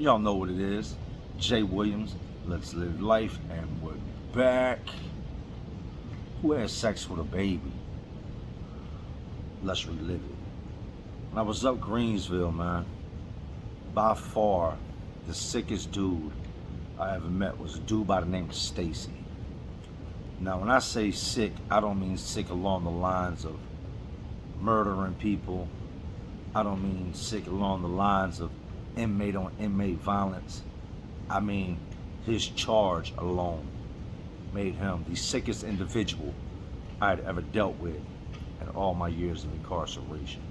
Y'all know what it is. Jay Williams, Let's Live Life, and we're back. Who had sex with a baby? Let's relive it. When I was up Greensville, man, by far the sickest dude I ever met was a dude by the name of Stacy. Now, when I say sick, I don't mean sick along the lines of murdering people. I don't mean sick along the lines of inmate on inmate violence. I mean, his charge alone made him the sickest individual I had ever dealt with in all my years of incarceration.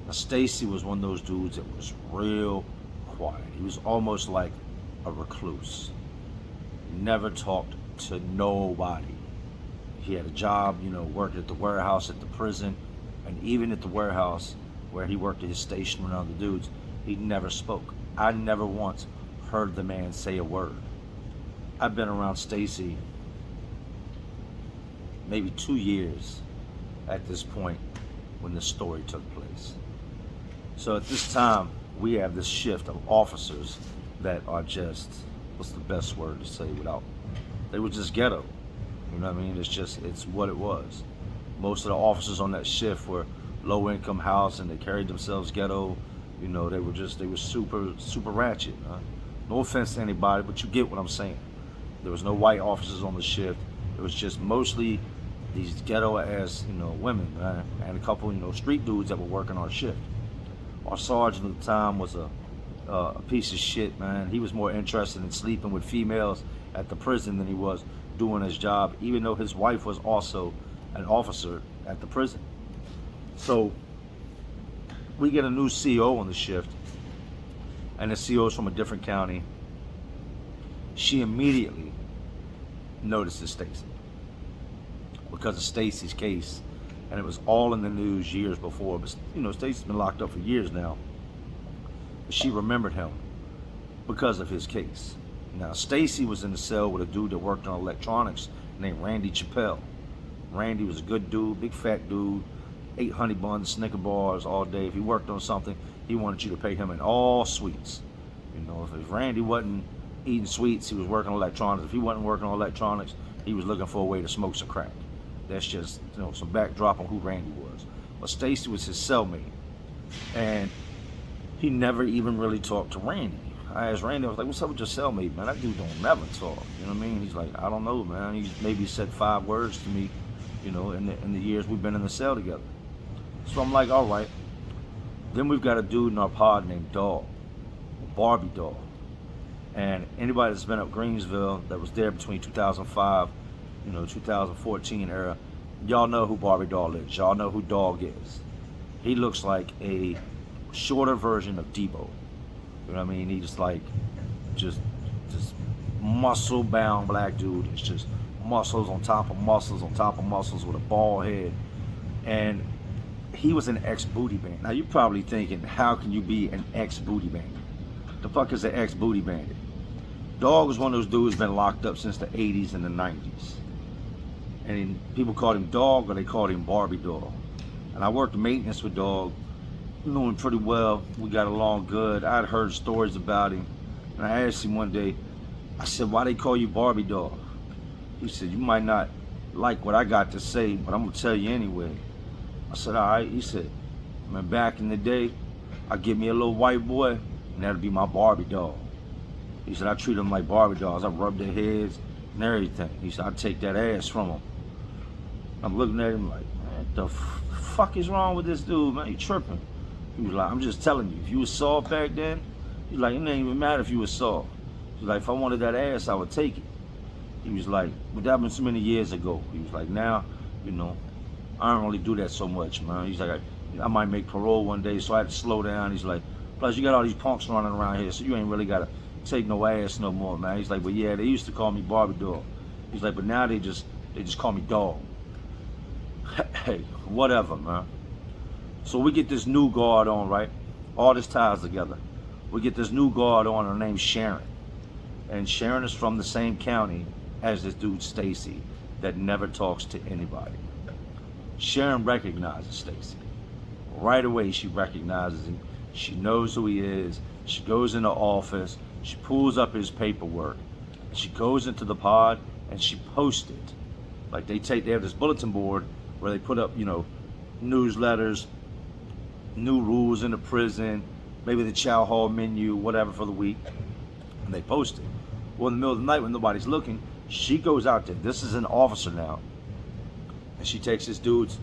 Now, Stacy was one of those dudes that was real quiet. He was almost like a recluse. He never talked to nobody. He had a job, working at the warehouse at the prison, and even at the warehouse where he worked at his station with other dudes, he never spoke. I never once heard the man say a word. I've been around Stacy maybe 2 years at this point when this story took place. So at this time, we have this shift of officers that are just, what's the best word to say without, they were just ghetto. You know what I mean? It's what it was. Most of the officers on that shift were low income housing. They carried themselves ghetto. They were super ratchet. No offense to anybody, but you get what I'm saying. There was no white officers on the shift. It was just mostly these ghetto ass, women, man, and a couple, street dudes that were working our shift. Our sergeant at the time was a piece of shit, man. He was more interested in sleeping with females at the prison than he was doing his job, even though his wife was also an officer at the prison. So we get a new CO on the shift, and the CO is from a different county. She immediately notices Stacy because of Stacy's case, and it was all in the news years before. But Stacy's been locked up for years now. But she remembered him because of his case. Now, Stacy was in the cell with a dude that worked on electronics named Randy Chappelle. Randy was a good dude, big fat dude, ate honey buns, Snicker bars all day. If he worked on something, he wanted you to pay him in all sweets. If Randy wasn't eating sweets, he was working on electronics. If he wasn't working on electronics, he was looking for a way to smoke some crack. That's just, some backdrop on who Randy was. But Stacy was his cellmate, and he never even really talked to Randy. I asked Randy, I was like, what's up with your cellmate, man? That dude don't never talk. You know what I mean? He's like, I don't know, man. He maybe said 5 words to me, in the years we've been in the cell together. So I'm like, all right. Then we've got a dude in our pod named Dog, Barbie Dog. And anybody that's been up Greensville that was there between 2005, 2014 era, y'all know who Barbie Dog is. Y'all know who Dog is. He looks like a shorter version of Debo. You know what I mean? He's just muscle bound black dude. It's just muscles on top of muscles on top of muscles with a bald head. And he was an ex-booty bandit. Now you're probably thinking, how can you be an ex-booty bandit? The fuck is an ex-booty bandit? Dog was one of those dudes been locked up since the 80s and the 90s. And people called him Dog, or they called him Barbie Dog. And I worked maintenance with Dog. Knew him pretty well. We got along good. I'd heard stories about him. And I asked him one day, I said, why they call you Barbie Dog? He said, you might not like what I got to say, but I'm going to tell you anyway. I said, all right. He said, man, back in the day, I'd give me a little white boy, and that'd be my Barbie Dog. He said, I treat them like Barbie dolls. I rub their heads and everything. He said, I'd take that ass from them. I'm looking at him like, man, what the fuck is wrong with this dude, man? You tripping. He was like, I'm just telling you, if you was soft back then, he's like, it didn't even matter if you was soft. He's like, if I wanted that ass, I would take it. He was like, but that was so many years ago. He was like, now, I don't really do that so much, man. He's like, I might make parole one day, so I had to slow down. He's like, plus you got all these punks running around here, so you ain't really got to take no ass no more, man. He's like, but yeah, they used to call me Barbie Dog. He's like, but now they just call me Dog. Hey, whatever, man. So we get this new guard on, right? All this ties together. We get this new guard on, her name's Sharon. And Sharon is from the same county as this dude Stacy that never talks to anybody. Sharon recognizes Stacy. Right away she recognizes him. She knows who he is. She goes in the office. She pulls up his paperwork. She goes into the pod and she posts it. Like they have this bulletin board where they put up, newsletters, new rules in the prison, maybe the chow hall menu, whatever for the week, and they post it. Well, in the middle of the night when nobody's looking, she goes out there. This is an officer now, and she takes this dude's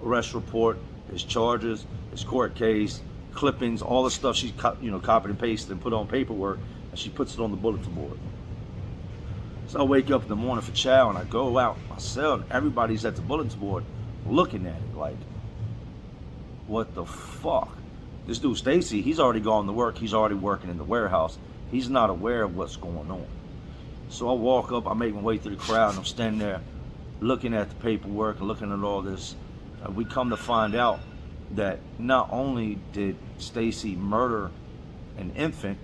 arrest report, his charges, his court case, clippings, all the stuff she copied and pasted and put on paperwork, and she puts it on the bulletin board. So I wake up in the morning for chow and I go out my cell and everybody's at the bulletin board looking at it like, what the fuck? This dude Stacy, he's already gone to work. He's already working in the warehouse. He's not aware of what's going on. So I walk up, I make my way through the crowd, and I'm standing there looking at the paperwork and looking at all this. And we come to find out that not only did Stacy murder an infant,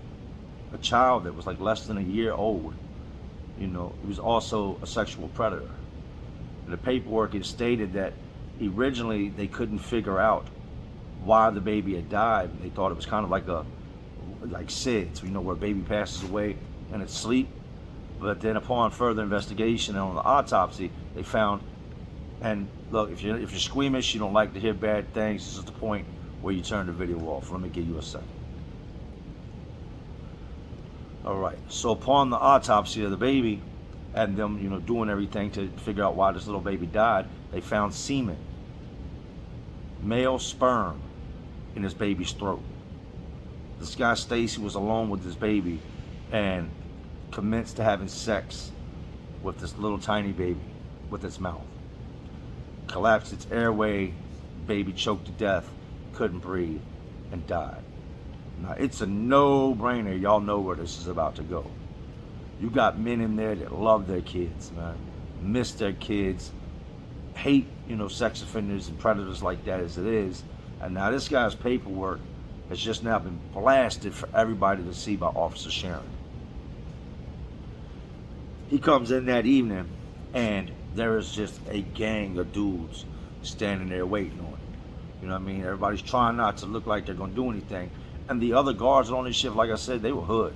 a child that was like less than a year old, he was also a sexual predator. In the paperwork, it stated that originally they couldn't figure out why the baby had died. They thought it was kind of like SIDS, where a baby passes away in its sleep. But then upon further investigation and on the autopsy, they found, and look, if you're squeamish, you don't like to hear bad things, this is the point where you turn the video off. Let me give you a second. All right, so upon the autopsy of the baby and them, doing everything to figure out why this little baby died, they found semen, male sperm, in this baby's throat. This guy Stacy was alone with this baby and commenced to having sex with this little tiny baby with its mouth. Collapsed its airway, baby choked to death, couldn't breathe, and died. Now, it's a no-brainer. Y'all know where this is about to go. You got men in there that love their kids, man. Miss their kids. Hate, sex offenders and predators like that as it is. And now this guy's paperwork has just now been blasted for everybody to see by Officer Sharon. He comes in that evening, and there is just a gang of dudes standing there waiting on him. You know what I mean? Everybody's trying not to look like they're going to do anything. And the other guards on this shift, like I said, they were hood.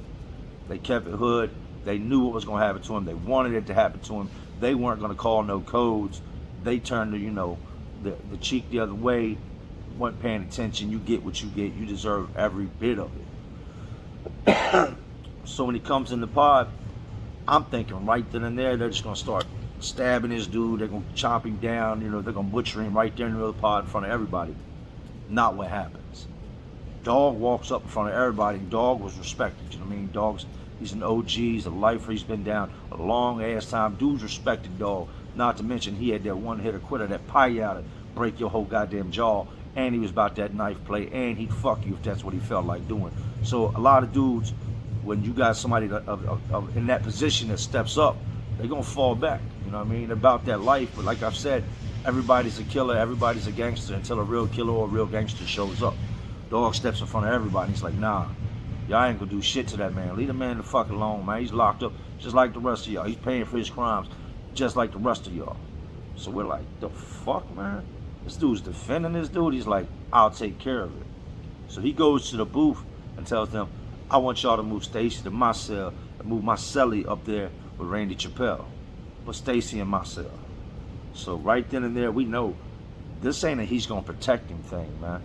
They kept it hood. They knew what was going to happen to him. They wanted it to happen to him. They weren't going to call no codes. They turned the cheek the other way, weren't paying attention. You get what you get. You deserve every bit of it. So when he comes in the pod, I'm thinking right then and there, they're just going to start stabbing this dude. They're going to chop him down. They're going to butcher him right there in the middle of the pod in front of everybody. Not what happens. Dog walks up in front of everybody. Dog was respected. You know what I mean? Dog's, he's an OG. He's a lifer. He's been down a long ass time. Dude's respected dog. Not to mention he had that one hitter quitter, that pie out to break your whole goddamn jaw. And he was about that knife play. And he'd fuck you if that's what he felt like doing. So a lot of dudes, when you got somebody in that position that steps up, they're going to fall back. You know what I mean? About that life. But like I've said, everybody's a killer. Everybody's a gangster until a real killer or a real gangster shows up. Dog steps in front of everybody. He's like, nah, y'all ain't gonna do shit to that man. Leave the man the fuck alone, man. He's locked up just like the rest of y'all. He's paying for his crimes just like the rest of y'all. So we're like, the fuck, man? This dude's defending this dude. He's like, I'll take care of it. So he goes to the booth and tells them, I want y'all to move Stacy to my cell and move my cellie up there with Randy Chappelle. Put Stacy in my cell. So right then and there, we know this ain't a he's gonna protect him thing, man.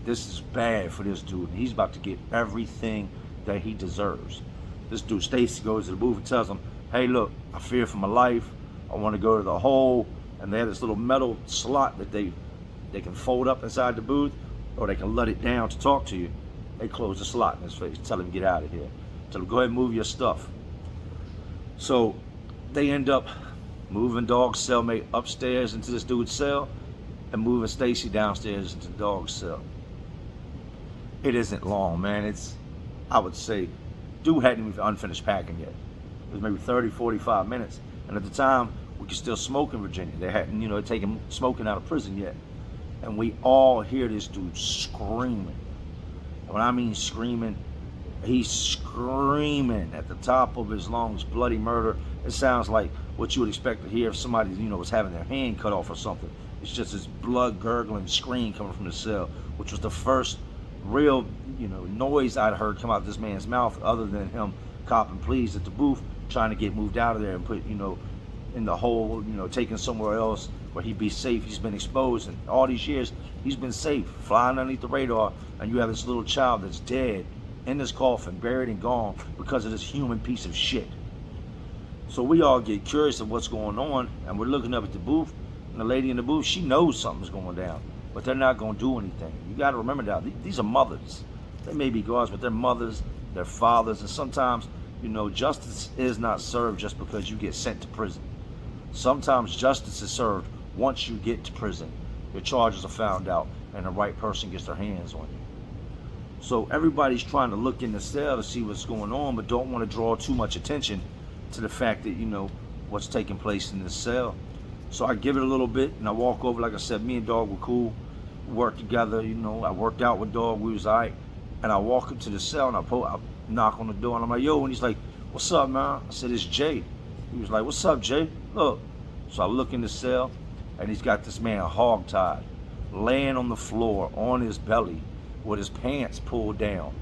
This is bad for this dude, and he's about to get everything that he deserves. This dude, Stacy, goes to the booth and tells him, hey, look, I fear for my life. I want to go to the hole. And they have this little metal slot that they can fold up inside the booth, or they can let it down to talk to you. They close the slot in his face, tell him, get out of here. Tell him, go ahead and move your stuff. So they end up moving Dog's cellmate upstairs into this dude's cell and moving Stacy downstairs into Dog's cell. It isn't long, man. It's, I would say, dude hadn't even unfinished packing yet. It was maybe 30, 45 minutes. And at the time, we could still smoke in Virginia. They hadn't, taken smoking out of prison yet. And we all hear this dude screaming. And when I mean screaming, he's screaming at the top of his lungs, bloody murder. It sounds like what you would expect to hear if somebody, was having their hand cut off or something. It's just this blood gurgling scream coming from the cell, which was the first real, noise I'd heard come out of this man's mouth other than him copping pleas at the booth, trying to get moved out of there and put, in the hole, taken somewhere else where he'd be safe. He's been exposed, and all these years he's been safe, flying underneath the radar, and you have this little child that's dead in this coffin, buried and gone because of this human piece of shit. So we all get curious of what's going on, and we're looking up at the booth, and the lady in the booth, she knows something's going down, but they're not going to do anything. You got to remember that these are mothers. They may be guards, but they're mothers, they're fathers, and sometimes, justice is not served just because you get sent to prison. Sometimes justice is served once you get to prison. Your charges are found out, and the right person gets their hands on you. So everybody's trying to look in the cell to see what's going on, but don't want to draw too much attention to the fact that, what's taking place in this cell. So I give it a little bit, and I walk over. Like I said, me and Dog were cool. We worked together, I worked out with Dog. We was all right. And I walk up to the cell, and I knock on the door, and I'm like, yo, and he's like, what's up, man? I said, it's Jay. He was like, what's up, Jay? Look. So I look in the cell, and he's got this man hog-tied, laying on the floor on his belly with his pants pulled down.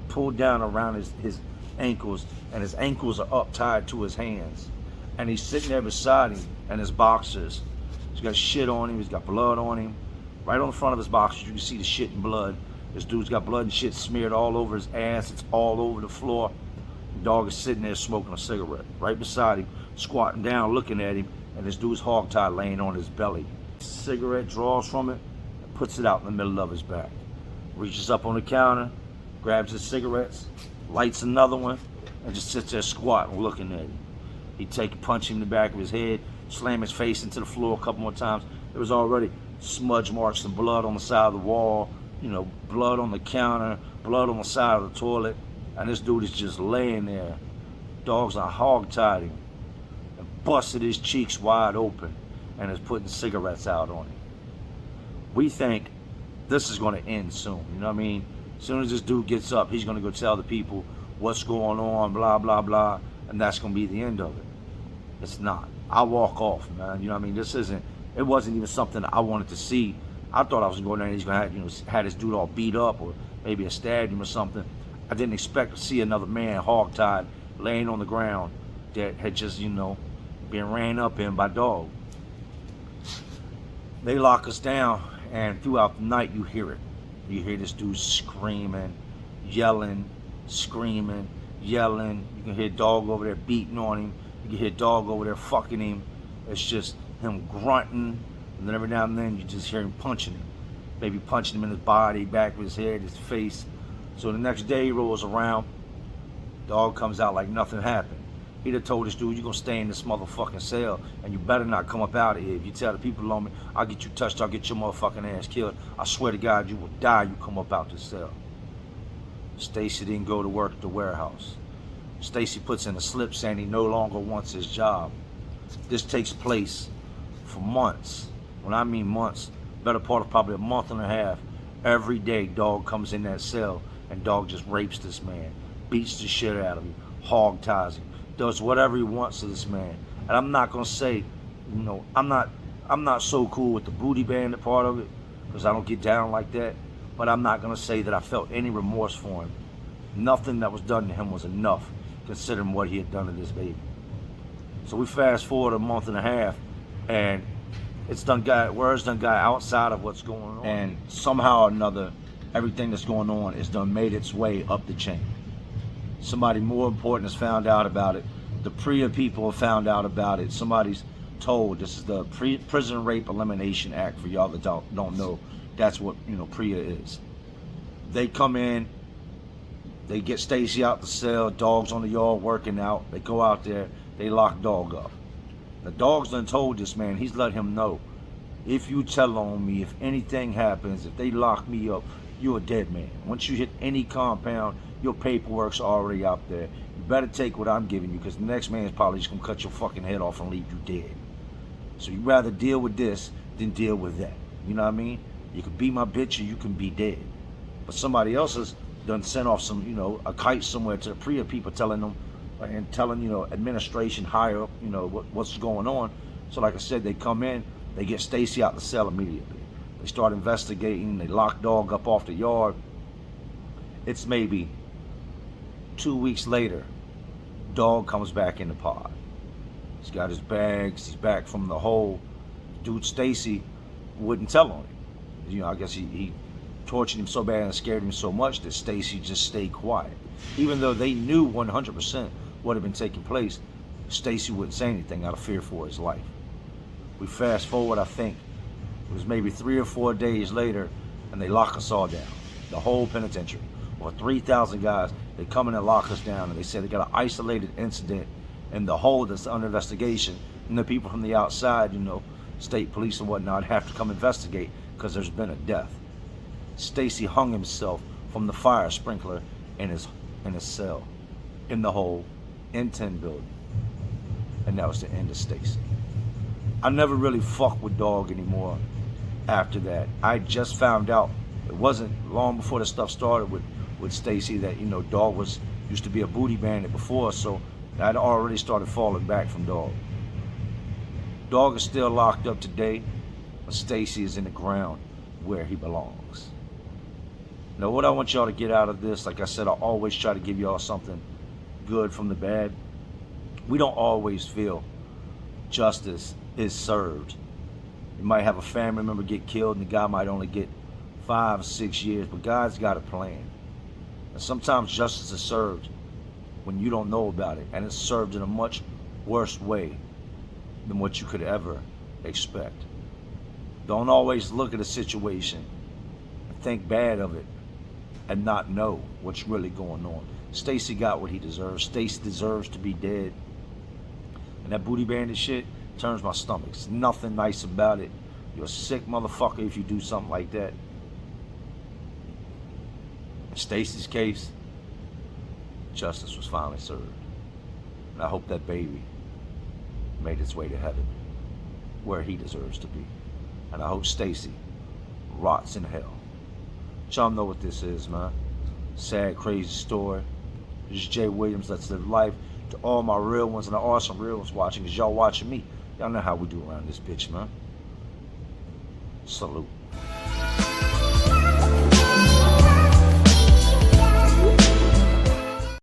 Pulled down around his ankles, and his ankles are up tied to his hands. And he's sitting there beside him, and his boxers. He's got shit on him, he's got blood on him. Right on the front of his boxers, you can see the shit and blood. This dude's got blood and shit smeared all over his ass, it's all over the floor. The dog is sitting there smoking a cigarette. Right beside him, squatting down, looking at him, and this dude's hog-tied laying on his belly. Cigarette draws from it, and puts it out in the middle of his back. Reaches up on the counter, grabs his cigarettes, lights another one, and just sits there squatting, looking at him. He'd punch him in the back of his head, slam his face into the floor a couple more times. There was already smudge marks and blood on the side of the wall, blood on the counter, blood on the side of the toilet, and this dude is just laying there. Dogs are hog-tied him and busted his cheeks wide open and is putting cigarettes out on him. We think this is going to end soon, As soon as this dude gets up, he's going to go tell the people what's going on, blah, blah, blah, and that's going to be the end of it. It's not. I walk off, man. It wasn't even something I wanted to see. I thought I was going there and he's going to have this dude all beat up, or maybe a stabbed him or something. I didn't expect to see another man hog-tied, laying on the ground that had just, been ran up in by Dog. They lock us down, and throughout the night you hear it. You hear this dude screaming, yelling, screaming, yelling. You can hear Dog over there beating on him. You can hear Dog over there fucking him. It's just him grunting, and then every now and then you just hear him punching him. Maybe punching him in his body, back of his head, his face. So the next day he rolls around, Dog comes out like nothing happened. He'd have told this dude, you're going to stay in this motherfucking cell, and you better not come up out of here. If you tell the people on me, I'll get you touched, I'll get your motherfucking ass killed. I swear to God, you will die, you come up out this cell. Stacy didn't go to work at the warehouse. Stacy puts in a slip saying he no longer wants his job. This takes place for months. When I mean months, better part of probably a month and a half. Every day, Dog comes in that cell, and Dog just rapes this man, beats the shit out of him, hog-ties him, does whatever he wants to this man. And I'm not gonna say, I'm not so cool with the booty bandit part of it, because I don't get down like that. But I'm not gonna say that I felt any remorse for him. Nothing that was done to him was enough, considering what he had done to this baby. So we fast forward a month and a half, and word's done got outside of what's going on. And somehow or another, everything that's going on is done made its way up the chain. Somebody more important has found out about it. The PREA people have found out about it. Somebody's told. This is the Prison Rape Elimination Act, for y'all that don't know. That's what PREA is. They come in, they get Stacy out the cell, Dog's on the yard working out. They go out there, they lock Dog up. The Dog's done told this man, he's let him know, if you tell on me, if anything happens, if they lock me up, you're a dead man. Once you hit any compound, your paperwork's already out there. You better take what I'm giving you, because the next man's probably just gonna cut your fucking head off and leave you dead. So you rather deal with this than deal with that. You know what I mean? You can be my bitch or you can be dead. But somebody else has done sent off some, a kite somewhere to the PREA people telling them, and telling, administration higher up, what's going on. So like I said, they come in, they get Stacy out the cell immediately. They start investigating, they lock Dog up off the yard, It's maybe 2 weeks later, dog comes back in the pod. He's got his bags. He's back from the hole. Dude, Stacy wouldn't tell on him. I guess he tortured him so bad and scared him so much that Stacy just stayed quiet. Even though they knew 100% what had been taking place, Stacy wouldn't say anything out of fear for his life. We fast forward, I think it was maybe 3 or 4 days later, and they lock us all down. The whole penitentiary. Or 3,000 guys, they come in and lock us down, and they say they got an isolated incident in the hole that's under investigation, and the people from the outside, state police and whatnot, have to come investigate because there's been a death. Stacy hung himself from the fire sprinkler in his cell, in the hole, in 10 building. And that was the end of Stacy. I never really fucked with dog anymore after that. I just found out, it wasn't long before the stuff started with Stacy, that dog used to be a booty bandit before, so I'd already started falling back from dog. Dog is still locked up today, but Stacy is in the ground where he belongs. Now, what I want y'all to get out of this, like I said, I always try to give y'all something good from the bad. We don't always feel justice is served. You might have a family member get killed and the guy might only get 5 or 6 years, but God's got a plan. And sometimes justice is served when you don't know about it, and it's served in a much worse way than what you could ever expect. Don't always look at a situation and think bad of it and not know what's really going on. Stacy got what he deserves. Stacy deserves to be dead. And that booty bandit shit turns my stomach. There's nothing nice about it. You're a sick motherfucker if you do something like that. In Stacy's case, justice was finally served. And I hope that baby made its way to heaven, where he deserves to be. And I hope Stacy rots in hell. Y'all know what this is, man. Sad, crazy story. This is Jay Williams. Let's live life. To all my real ones, and there are some real ones watching, because y'all watching me. Y'all know how we do around this bitch, man. Salute.